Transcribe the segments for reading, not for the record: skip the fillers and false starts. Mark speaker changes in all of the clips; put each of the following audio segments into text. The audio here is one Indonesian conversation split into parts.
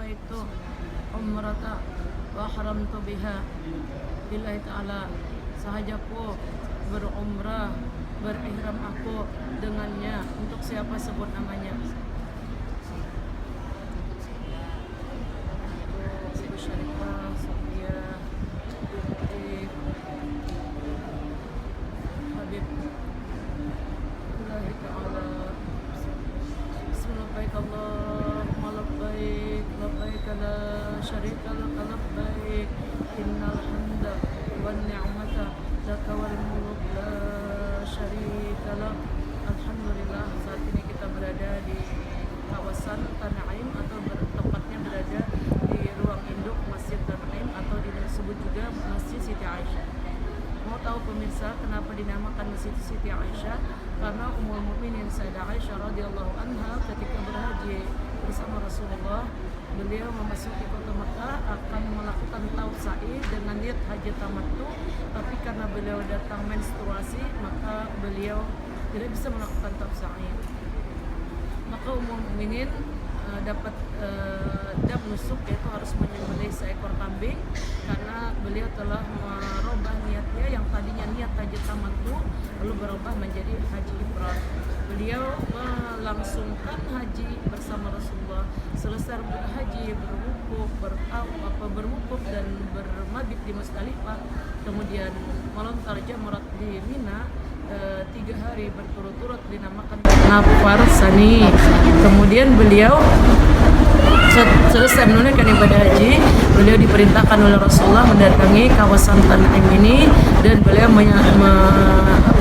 Speaker 1: nawaitu umrata wa haramtu biha lillahi ta'ala. Sahajaku berumrah, berihram aku dengannya. Untuk siapa sebut namanya? Ibu Syarifah, Sofia, Latif, Habib lillahi ta'ala. Bismillahirrahmanirrahim. Allahumma labbaik, labbaik la syarika laka labbaik, innal hamda wan ni'mata laka wal mulk la syarika lak. Alhamdulillah, saat ini kita berada di kawasan Tan'im atau tepatnya berada di ruang induk Masjid Tan'im atau disebut juga Masjid Siti Aisyah. Mau tahu pemirsa kenapa dinamakan Masjid Siti Aisyah? Karena Ummul Mukminin Sayyidah Aisyah radhiyallahu anha ketika berhaji bersama Rasulullah, beliau memasuki kota Mekah akan melakukan tauf sa'i dengan niat haji tamattu, tapi karena beliau datang menstruasi maka beliau tidak bisa melakukan tauf sa'i. Maka Ummul Mukminin dapat dam nusuk, yaitu harus menyembelih seekor kambing karena beliau telah merubah niatnya yang tadinya niat haji tamattu lalu berubah menjadi haji ifrad. Beliau melangsungkan haji bersama Rasulullah. Selesai berhaji, berwukuf dan bermabit di Musdalifah, kemudian melontar jamrat di Mina. 3 hari berturut-turut dinamakan Nafar Sani. Kemudian beliau selesai menunaikan ibadah haji, beliau diperintahkan oleh Rasulullah mendatangi kawasan Tan'im ini, dan beliau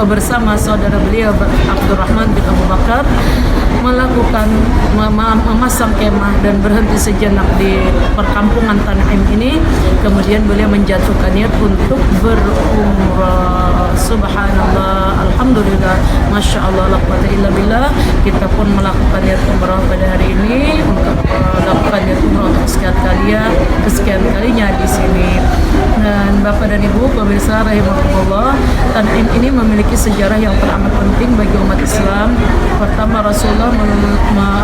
Speaker 1: bersama saudara beliau Abdurrahman bin Abu Bakar melakukan memasang kemah dan berhenti sejenak di perkampungan Tan'im ini. Kemudian beliau menjatuhkan niat untuk berumrah. Subhanallah, alhamdulillah, masya Allah, la quwwata illa billah. Kita pun melakukan niat umrah pada hari ini untuk melakukan niat umrah untuk kesekian kalinya di sini. Dan Bapak dan Ibu pemirsa rahimahullah, Tan'im ini memiliki sejarah yang teramat penting bagi umat Islam. Pertama, Rasulullah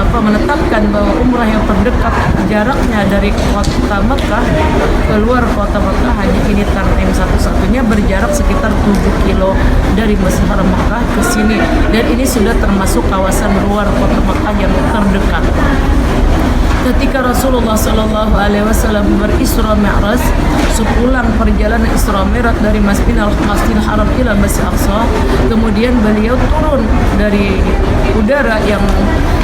Speaker 1: menetapkan bahwa umrah yang terdekat jaraknya dari kota Mekah keluar kota Mekah hanya ini Tan'im satu-satunya, berjarak sekitar 7 kilo dari Masjid Haram Mekah ke sini, dan ini sudah termasuk kawasan luar kota Mekah yang terdekat. Ketika Rasulullah SAW berisra Mi'raj, sepulang perjalanan Isra Mi'raj dari Masjidil Haram ila Masjid Aqsa, kemudian beliau turun dari udara yang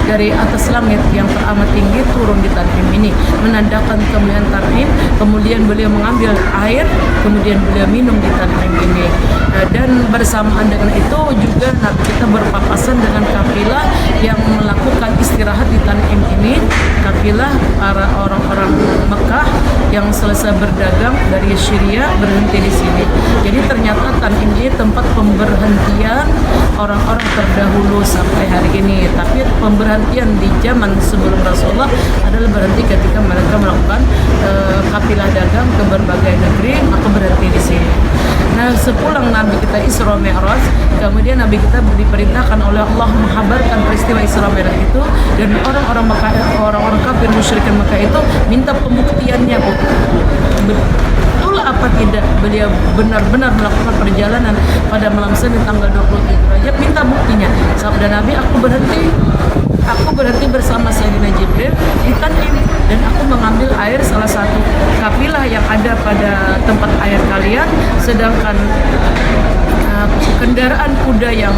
Speaker 1: dari atas langit yang teramat tinggi, turun di Tan'im ini menandakan kemuliaan Tan'im. Kemudian beliau mengambil air, kemudian beliau minum di Tan'im ini. Dan bersamaan dengan itu juga kita berpapasan dengan kafilah yang melakukan istirahat di Tan'im ini. Kafilah para orang-orang Mekah yang selesai berdagang dari Syria berhenti di sini. Jadi ternyata Tan'im ini tempat pemberhentian orang-orang terdahulu sampai hari ini. Tapi pemberhentian di zaman sebelum Rasulullah adalah berhenti ketika mereka melakukan kafilah dagang ke berbagai negeri, maka berhenti di sini. Nah, sepulang Nabi kita Isra Mi'raj, kemudian Nabi kita diperintahkan oleh Allah menghabarkan peristiwa Isra Mi'raj itu, dan orang-orang Mekah, orang-orang kafir musyrikin Mekah itu minta pembuktiannya, Bu. Betul apa tidak beliau benar-benar melakukan perjalanan pada malam Senin tanggal 23 Rajab, minta buktinya. Sabda Nabi, aku berhenti bersama Sayyidina Jibril di Tan'im, dan aku mengambil air salah satu kafilah yang ada pada tempat air kalian, sedangkan kendaraan kuda yang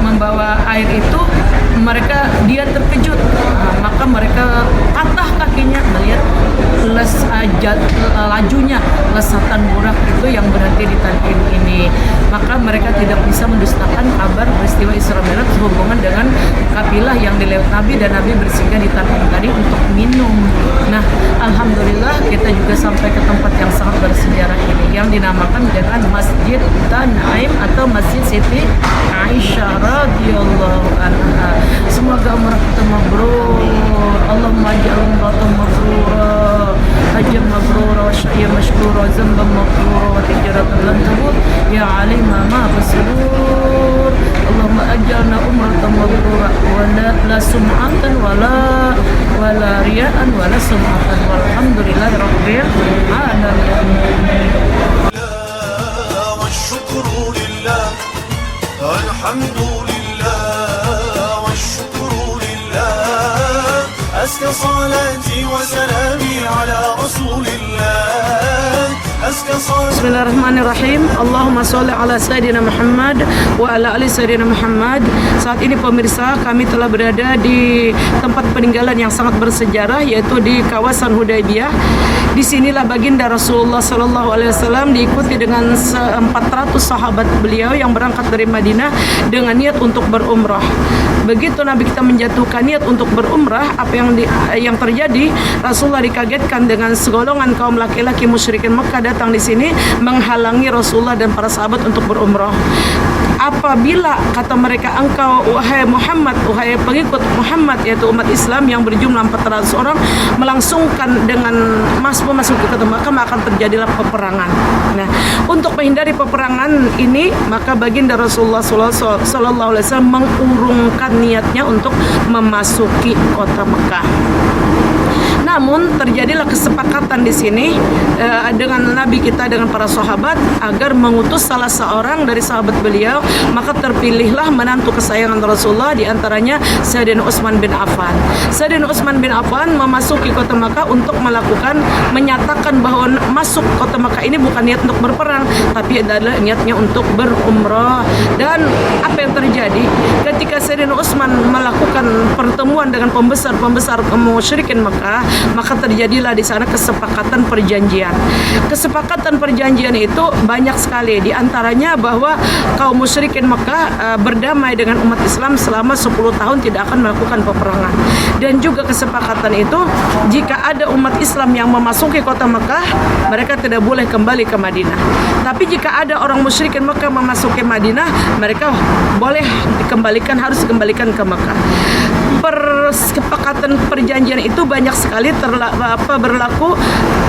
Speaker 1: membawa air itu dia terkejut. Maka mereka patah kakinya melihat lajunya lesatan burak itu yang berhenti di Tan'im ini. Maka mereka tidak bisa mendustakan kabar peristiwa Isra Mi'raj sehubungan dengan kafilah yang dilewat Nabi, dan Nabi bersinggah di Tan'im tadi untuk minum. Nah, alhamdulillah kita juga sampai ke tempat yang sangat bersejarah ini yang dinamakan dengan Masjid Tan'im atau Masjid Siti Aisyah radhiyallahu anha. Semoga umrah kita mabrur. Allahumma ja'al umratan mabrura, hajjan mabrura, wa sya'ya mashkura, zamban maghfura, wa tijaratan lan tabur, ya alima ma fasudur. Allahumma ajalna umratan mabrura wa la sum'atan wa wala riya'an wala sum'atan walhamdulillahi rabbil alamin.
Speaker 2: والشكر لله الحمد لله والشكر لله أزكى صلاتي وسلامي على رسول الله أزكى صلاتي.
Speaker 1: Bismillahirrahmanirrahim. Allahumma sholli ala Sayyidina Muhammad wa ala ali Sayyidina Muhammad. Saat ini pemirsa, kami telah berada di tempat peninggalan yang sangat bersejarah, yaitu di kawasan Hudaybiyah. Disinilah baginda Rasulullah Sallallahu Alaihi Wasallam diikuti dengan 400 sahabat beliau yang berangkat dari Madinah dengan niat untuk berumrah. Begitu Nabi kita menjatuhkan niat untuk berumrah, apa yang terjadi? Rasulullah dikagetkan dengan segolongan kaum laki-laki musyrikin Mekah datang di sini menghalangi Rasulullah dan para sahabat untuk berumrah. Apabila kata mereka, engkau wahai Muhammad, wahai pengikut Muhammad, yaitu umat Islam yang berjumlah 400 orang, melangsungkan dengan masuk ke kota Mekah, maka akan terjadilah peperangan. Nah, untuk menghindari peperangan ini, maka baginda Rasulullah Sallallahu Alaihi Wasallam mengurungkan niatnya untuk memasuki kota Mekah. Namun terjadilah kesepakatan di sini dengan Nabi kita dengan para sahabat agar mengutus salah seorang dari sahabat beliau, maka terpilihlah menantu kesayangan Rasulullah, di antaranya Sayyidina Utsman bin Affan. Sayyidina Utsman bin Affan memasuki kota Makkah untuk menyatakan bahwa masuk kota Makkah ini bukan niat untuk berperang, tapi adalah niatnya untuk berumrah. Dan apa yang terjadi ketika Sayyidina Utsman melakukan pertemuan dengan pembesar musyrikin Makkah, maka terjadilah di sana kesepakatan perjanjian. Kesepakatan perjanjian itu banyak sekali, di antaranya bahwa kaum musyrikin Mekah berdamai dengan umat Islam selama 10 tahun tidak akan melakukan peperangan. Dan juga kesepakatan itu, jika ada umat Islam yang memasuki kota Mekah, mereka tidak boleh kembali ke Madinah. Tapi jika ada orang musyrikin Mekah memasuki Madinah, mereka boleh harus dikembalikan ke Mekah. Kesepakatan perjanjian itu banyak sekali berlaku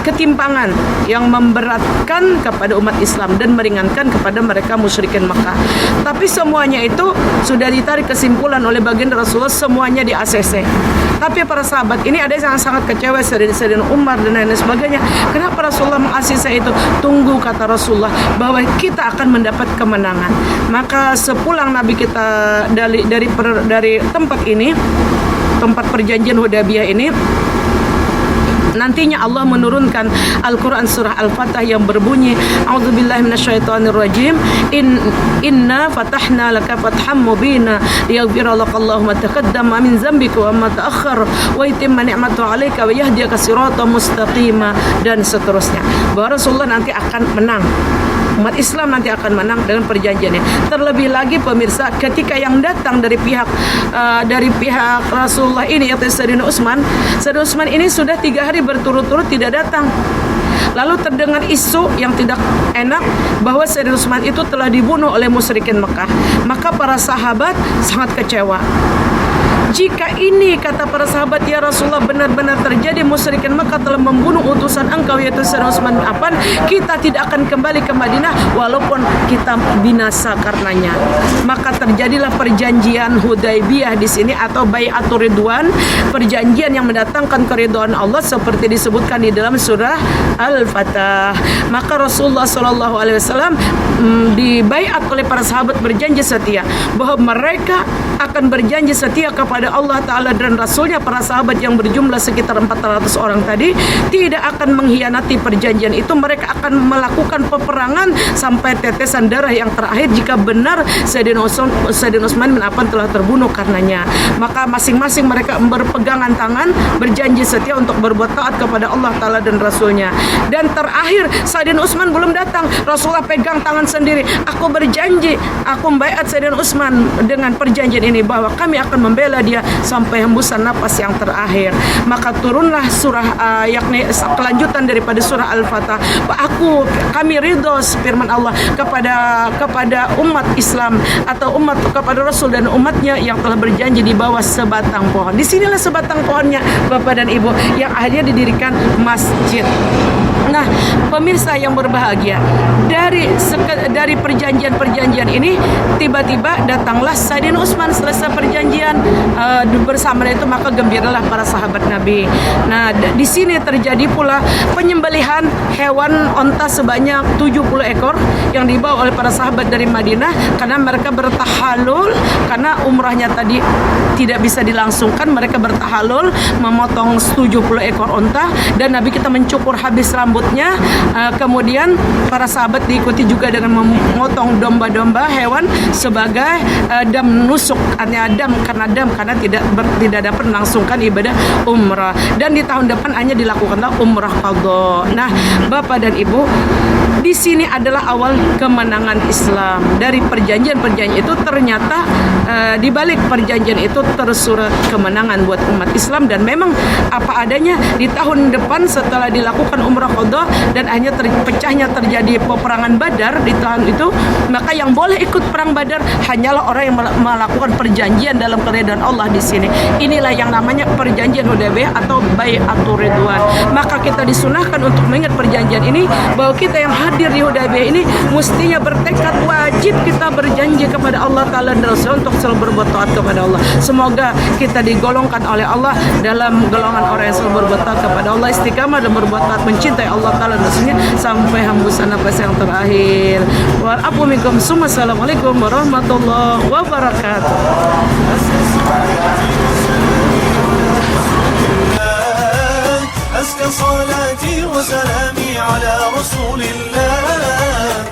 Speaker 1: ketimpangan yang memberatkan kepada umat Islam dan meringankan kepada mereka musyrikin Mekah. Tapi semuanya itu sudah ditarik kesimpulan oleh baginda Rasulullah, semuanya di ACC. Tapi para sahabat ini ada yang sangat kecewa, Sayyidina Umar dan lain sebagainya. Kenapa Rasulullah meng-ACC itu? Tunggu, kata Rasulullah, bahwa kita akan mendapat kemenangan. Maka sepulang Nabi kita dari tempat ini, tempat perjanjian Hudaybiyah ini, nantinya Allah menurunkan Al-Quran surah Al-Fatah yang berbunyi, A'udzubillahi minasyaitonirrajim, Inna fatahna laka fatham mubina liyaghfira lakallahu ma taqaddama min dzambika wa ma ta'akhkhar wa yutimma ni'matahu 'alaika wa yahdiyaka siratan mustaqima, dan seterusnya. Bahwa Rasulullah nanti akan menang, umat Islam nanti akan menang dengan perjanjiannya. Terlebih lagi pemirsa, ketika yang datang dari pihak Rasulullah ini, yaitu Sayyidina Utsman ini sudah 3 hari berturut-turut tidak datang. Lalu terdengar isu yang tidak enak bahwa Sayyidina Utsman itu telah dibunuh oleh musyrikin Mekah. Maka para sahabat sangat kecewa. Jika ini, kata para sahabat, ya Rasulullah, benar-benar terjadi, musyrikin Mekah telah membunuh utusan engkau, yaitu Sayyidina Utsman bin Affan, kita tidak akan kembali ke Madinah walaupun kita binasa karenanya. Maka terjadilah perjanjian Hudaybiyah di sini, atau Bai'atur Ridwan, perjanjian yang mendatangkan keridhaan Allah seperti disebutkan di dalam surah Al-Fatah. Maka Rasulullah SAW dibaiat oleh para sahabat berjanji setia bahwa mereka akan berjanji setia kepada Allah Ta'ala dan Rasulnya. Para sahabat yang berjumlah sekitar 400 orang tadi tidak akan mengkhianati perjanjian itu. Mereka akan melakukan peperangan sampai tetesan darah yang terakhir jika benar Sayyidina Utsman bin Affan telah terbunuh karenanya. Maka masing-masing mereka berpegangan tangan, berjanji setia untuk berbuat taat kepada Allah Ta'ala dan Rasulnya. Dan terakhir Sayyidina Utsman belum datang, Rasulullah pegang tangan sendiri, aku berjanji, aku membaiat Sayyidina Utsman dengan perjanjian ini bahwa kami akan membela dia sampai hembusan napas yang terakhir. Maka turunlah surah yakni kelanjutan daripada surah Al-Fatah. Kami ridho, firman Allah, kepada umat Islam atau kepada Rasul dan umatnya yang telah berjanji di bawah sebatang pohon. Di sinilah sebatang pohonnya Bapak dan Ibu yang akhirnya didirikan masjid. Nah, pemirsa yang berbahagia, dari perjanjian-perjanjian ini tiba-tiba datanglah Sayyidina Utsman. Selesai perjanjian bersama itu, maka gembiralah para sahabat Nabi. Nah, di sini terjadi pula penyembelihan hewan onta sebanyak 70 ekor yang dibawa oleh para sahabat dari Madinah karena mereka bertahalul, karena umrahnya tadi tidak bisa dilangsungkan. Mereka bertahalul memotong 70 ekor onta, dan Nabi kita mencukur habis rambutnya. Kemudian para sahabat diikuti juga dengan memotong domba-domba hewan sebagai dam nusuk, artinya karena tidak dapat melangsungkan ibadah umrah. Dan di tahun depan hanya dilakukanlah umrah qadha. Nah, Bapak dan Ibu, di sini adalah awal kemenangan Islam. Dari perjanjian-perjanjian itu ternyata di balik perjanjian itu tersurat kemenangan buat umat Islam, dan memang apa adanya di tahun depan setelah dilakukan umrah qadha dan hanya pecahnya terjadi peperangan Badar di tahun itu, maka yang boleh ikut perang Badar hanyalah orang yang melakukan perjanjian dalam keridhaan Allah di sini. Inilah yang namanya perjanjian Hudaybiyah atau Bai'atur Ridwan. Maka kita disunahkan untuk mengingat perjanjian ini, bahwa kita yang hadir di Hudaybiyah ini mestinya bertekad, wajib kita berjanji kepada Allah Ta'ala dan Rasul untuk selalu berbuat taat kepada Allah. Semoga kita digolongkan oleh Allah dalam golongan orang yang selalu berbuat taat kepada Allah, istiqamah dan berbuat taat, mencintai Allah Ta'ala dan Rasulnya sampai hembusan nafas yang terakhir. Wa'afu minkum. Assalamualaikum warahmatullahi wabarakatuh.
Speaker 2: أزكى صلاتي وسلامي على رسول الله.